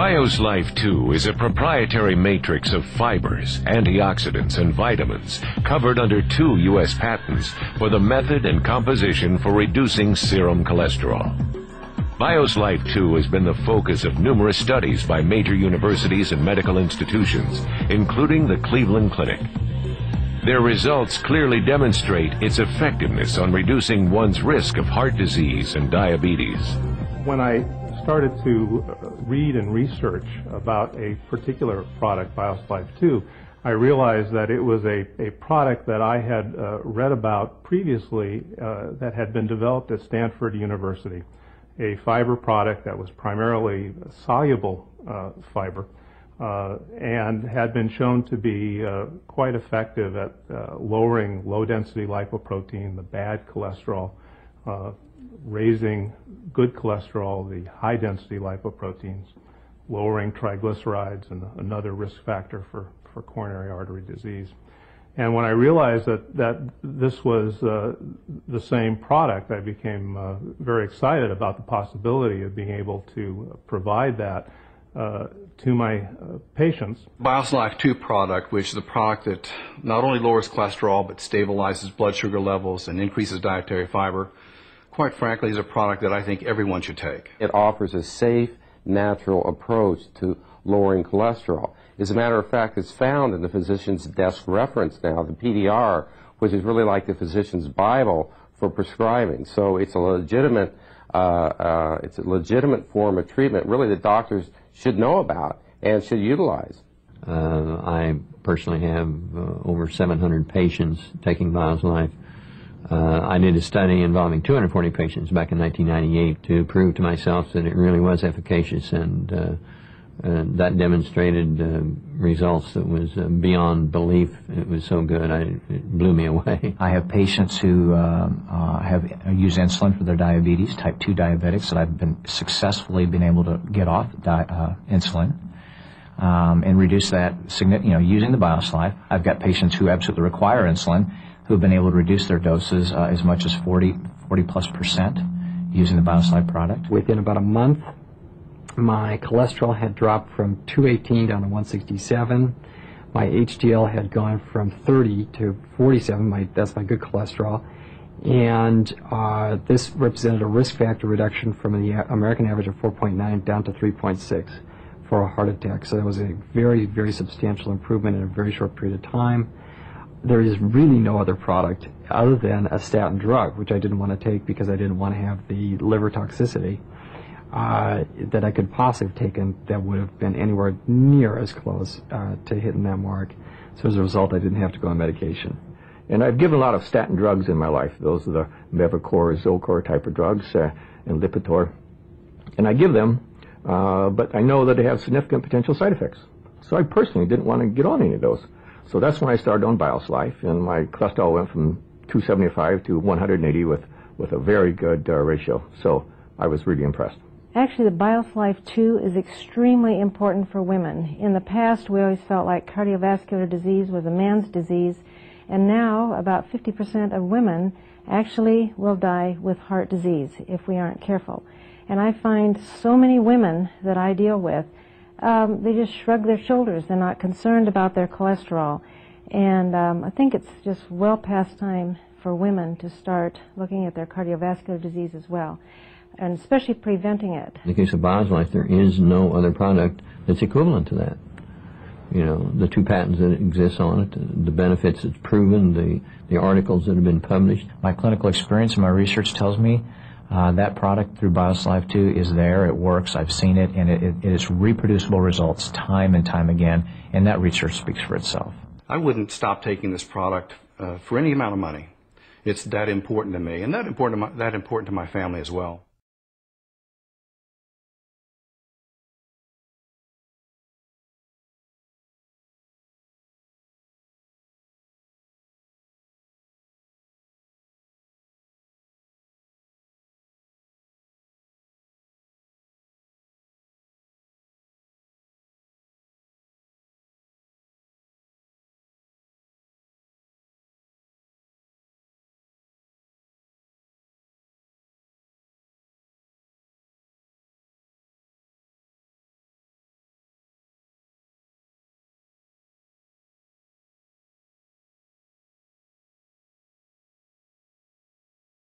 Life 2 is a proprietary matrix of fibers, antioxidants, and vitamins covered under 2 U.S. patents for the method and composition for reducing serum cholesterol. Life 2 has been the focus of numerous studies by major universities and medical institutions, including the Cleveland Clinic. Their results clearly demonstrate its effectiveness on reducing one's risk of heart disease and diabetes. When I started to read and research about a particular product, Life 2, I realized that it was a product that I had read about previously that had been developed at Stanford University, a fiber product that was primarily soluble fiber and had been shown to be quite effective at lowering low-density lipoprotein, the bad cholesterol, raising good cholesterol, the high-density lipoproteins, lowering triglycerides, and another risk factor for coronary artery disease. And when I realized that this was the same product, I became very excited about the possibility of being able to provide that to my patients. Life 2 product, which is a product that not only lowers cholesterol but stabilizes blood sugar levels and increases dietary fiber, quite frankly, is a product that I think everyone should take. It offers a safe, natural approach to lowering cholesterol. As a matter of fact, it's found in the physician's desk reference now, the PDR, which is really like the physician's Bible for prescribing. So it's a legitimate form of treatment, really, that doctors should know about and should utilize. I personally have over 700 patients taking Life. I did a study involving 240 patients back in 1998 to prove to myself that it really was efficacious, and that demonstrated results that was beyond belief. It was so good, it blew me away. I have patients who have used insulin for their diabetes, type 2 diabetics, that I've been successfully been able to get off insulin and reduce that, using the Life. I've got patients who absolutely require insulin who have been able to reduce their doses as much as 40+% using the Life product. Within about a month, my cholesterol had dropped from 218 down to 167. My HDL had gone from 30 to 47. That's my good cholesterol. And this represented a risk factor reduction from the American average of 4.9 down to 3.6 for a heart attack. So that was a very, very substantial improvement in a very short period of time. There is really no other product other than a statin drug, which I didn't want to take because I didn't want to have the liver toxicity, that I could possibly have taken that would have been anywhere near as close to hitting that mark. So as a result, I didn't have to go on medication. And I've given a lot of statin drugs in my life. Those are the Mevacor, Zocor type of drugs, and Lipitor. And I give them, but I know that they have significant potential side effects. So I personally didn't want to get on any of those. So that's when I started on Life, and my cholesterol went from 275 to 180 with a very good ratio. So I was really impressed. Actually, the Life 2 is extremely important for women. In the past, we always felt like cardiovascular disease was a man's disease, and now about 50% of women actually will die with heart disease if we aren't careful. And I find so many women that I deal with, they just shrug their shoulders. They're not concerned about their cholesterol. And I think it's just well past time for women to start looking at their cardiovascular disease as well, and especially preventing it. In the case of Life, there is no other product that's equivalent to that. The 2 patents that exist on it, the benefits it's proven, the articles that have been published. My clinical experience and my research tells me that product through Life 2 is there, it works, I've seen it, and it is reproducible results time and time again, and that research speaks for itself. I wouldn't stop taking this product for any amount of money. It's that important to me, and that important to my family as well.